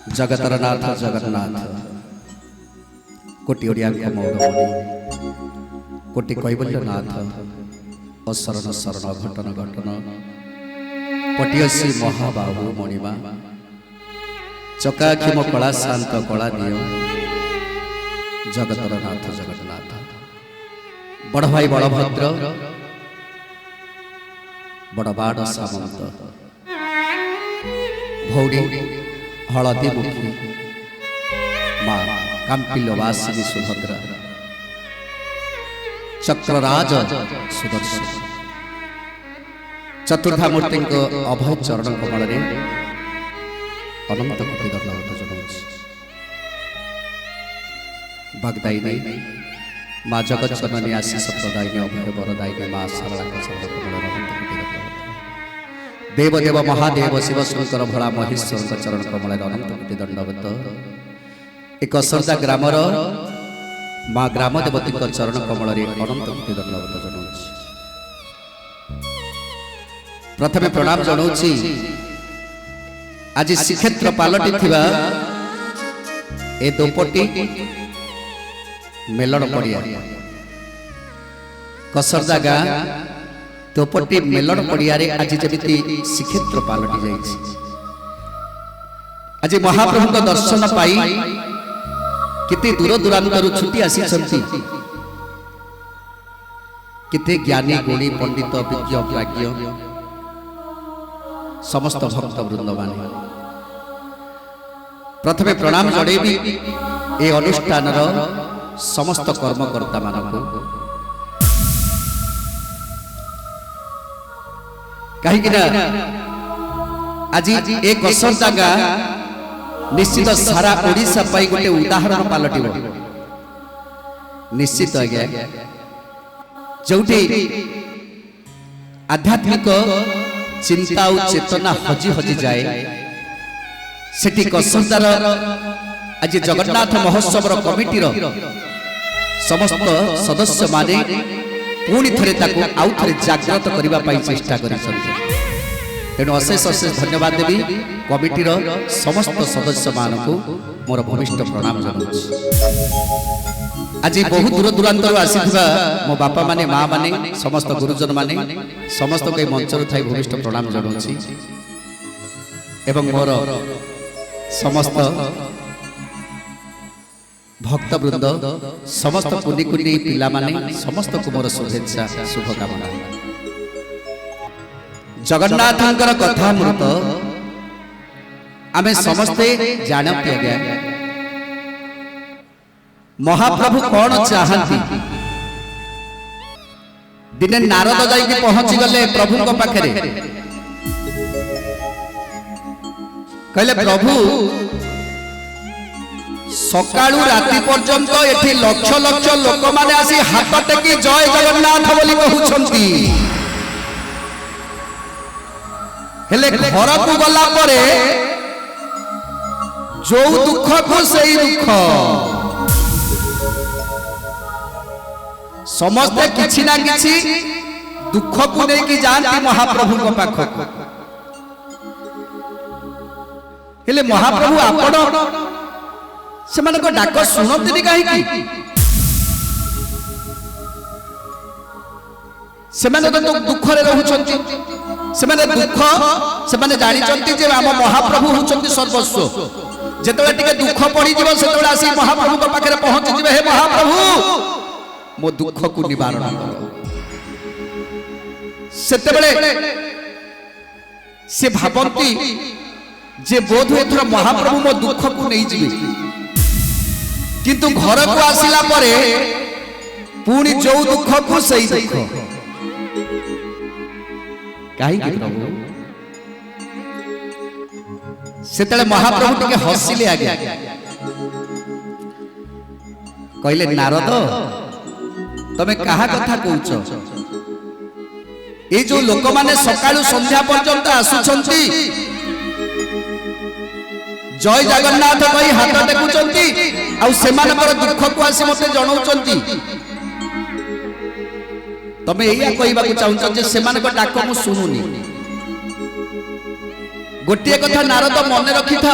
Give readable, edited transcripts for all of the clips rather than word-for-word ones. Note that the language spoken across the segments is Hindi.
जगतर नाथ जगन्नाथ कोटि ओडिया मौरमणि कोटि कैवल्यनाथ अशरण शरण घटन घटन पटियसी महाबाहु मणिमा चकाखिम कला शांत कला निय जगतर नाथ जगन्नाथ बड़ भाई बलभद्र बड़बाड़ सामंत भौड़ी हलदी मुखी माँ कांपिल्यवासिनी सुभद्रा चक्रराज सुदर्शन चतुर्धामूर्ति अभय चरण कमल अनंत कोटि दंडवत जनाऊँ वाग्दायिनी माँ जगत जननी आशीष प्रदायिनी अभय वरदायिनी माँ सारला चरण कमल अनंत कोटि दंडवत देवदेव महादेव शिव शंकर भोला महेश्वर चरण कमल अनंत कोटि दंडवत एक असरदा ग्रामर माँ ग्राम देवती चरण कमल अनंत कोटि दंडवत जनाऊँ प्रथमे प्रणाम जनाऊँ आज श्रीक्षेत्र पालटी थिबा ए दोपटी मेलण पड़िया कसरदा गाँ दोपटी मेलण पड़िया आज जमी श्रीक्षेत्र पालटी जाइए आज महाप्रभु दर्शन पाई किते दूर दूरांतर छुट्टी आसी किते ज्ञानी गुणी पंडित विज्ञ प्राज्ञ समस्त भक्त वृंद मान प्रथमे प्रणाम जड़ेबी ए अनुष्ठान समस्त कर्मकर्ता मानक कहीं आज एक कसरदा गाँ निश्चित सारा ओडिशा पाई गोटे उदाहरण पलटि निश्चित आज्ञा जोठी आध्यात्मिक चिंता और चेतना हजि हजि जाए सेठी कसरदार आज जगन्नाथ महोत्सव कमिटीर समस्त सदस्य माने पुणी थे आउ थे जागृत करने चेष्टा कर तेणु अशेष अशेष धन्यवाद देवी कमिटीर समस्त सदस्य मानक मोर भूमिष्ठ प्रणाम जनाऊँ आज बहुत दूर दूरांतर आसीथिबा मो बापा माने माँ माने समस्त गुरुजन माने समस्त कई मंचर थाई भूमिष्ठ प्रणाम जनाऊँ एवं मोर समस्त भक्तवृंद समस्त कुनी कुनी पिला माने समस्त को मोर शुभेच्छा शुभकामना जगन्नाथंकर कथामृत आमे समस्ते जानते आज्ञा महाप्रभु कौन चाहती दिने नारद जाइए पहुंची गले प्रभु पाखे कहले प्रभु सकाळू राति पर्यंत एठी लक्ष लक्ष लोक माने आसी हाथ टेकी जय जगन्नाथ बोली कहउछंती हेले घर को गला परे जो दुख को सही दुख समस्ते किछि ना किछि दुख को नहीं कि जानती महाप्रभु को पाख हेले महाप्रभु आपण से मन को डाक सुनती कहीं से तो दुख रे रहउछंती से दुख से जानी जे आम महाप्रभु होउछंती सर्वस्व जेतबे टिके दुख पड़ी जीव सेतबे आसी महाप्रभु को पाखरे पहुंची जीवे हे महाप्रभु मो दुख को निवारण कर सेतबे से भाबंती जे बोध एथर महाप्रभु मो दुख को नहीं जीवे किंतु घर को आसिला परे पुणी जो दुख को सही दुख कहीं प्रभु सेतले महाप्रभु टिके हसिले आगे कहले नारद तमे कहा कथा कहउछ ए जो लोक माने सकाळू संध्या पर्यंत आसुछंती जय जगन्नाथ कही हाथ टेकुचंती आ सेमानकर दुख को आसी मते जणाउचंती तमे एया कहबा को चाहउछ जे सेमानक डाक मु सुनुनी गोटे कथा नारद मन रखी था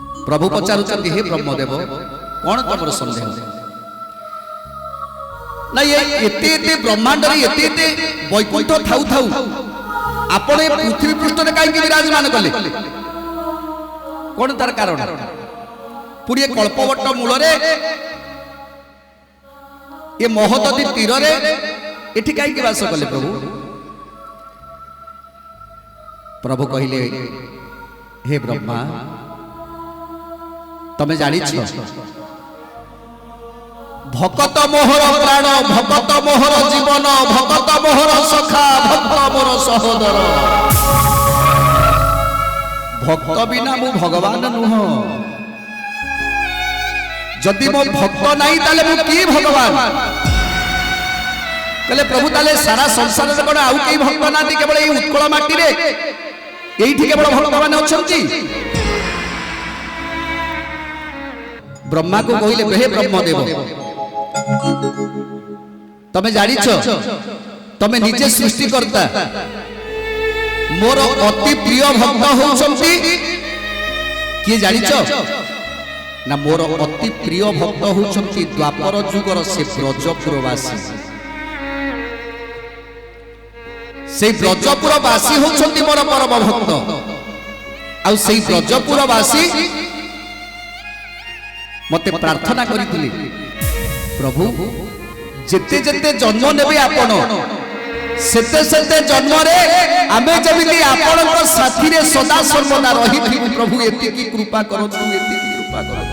प्रभु पचारुचंती हे ब्रह्मदेव कौन तुम सन्देह ना ये एते ब्रह्मांड एते वैकुंठ थाऊ थाऊ आपण पृथ्वी पृष्ठ में कहीं विराजमान कले कौन तार कारण पुरी कल्पवट मूल ये महददी तीर एठी कहीं वास कले प्रभु प्रभु कहले हे ब्रह्मा तमे जानी भकत मोहर प्राण भकत मोहर जीवन भकत मोहर सखा भक्त मोर सहोदर भक्त बिना मु भगवान नुह जदि मो भक्त नहीं ताले मु की भगवान कहले प्रभु ताले सारा संसार रे कोन आउ के भक्त ना दी केवल ए उत्कल माटी रे एठी केवल भगवान अछंती ब्रह्मा को कहले हे ब्रह्मदेव तमे जानी तमे निजे सृष्टि करता मोर अति प्रिय भक्त होउछंती किए जानी ना मोर अति प्रिय भक्त होउछंती द्वापर जुगर से ब्रजपुरवासी से ब्रजपुरवासी होउछंती मोर परम भक्त आ से ब्रजपुरवासी मते प्रार्थना करिथिले प्रभु जेते जेते जन्म नेबे आपण सेते सेते जन्म रे आमे जमिति आपण को साथी रे सदा सर्वदा रही प्रभु एति की कृपा करो तू एति की कृपा करो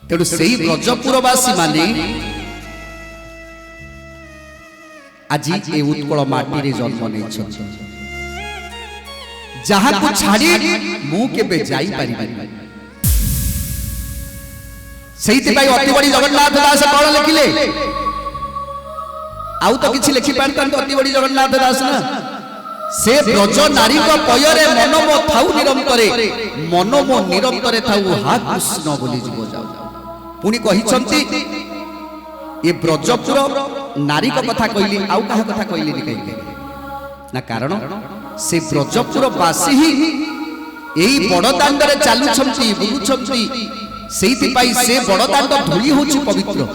तेडु सेही ब्रजपुरवासी माने आजी ए उत्कल माटी रे जन्म नै छ जहां को छाड़ी मु केबे जाई पारिबा सेहिति भाई अति बड़ी जगन्नाथ दास कौन लिखिले आउ तो किछि लिखि पारतन अति बड़ी जगन्नाथ दास ना से ब्रज नारी को पयरे मनमो थाउ निरंतरे थाउ हा कृष्ण बोली जीव जाऊ पुनी कहि छंती ये ब्रजपुर नारी को कथा कहली आउ कहा कथा कहली नि कहि ना कारण से ब्रजपुर वासी ही एई बड़ दांड रे चालु छंती बुलु छंती सेहिति पाई से बड़ दांड धूली होछि पवित्र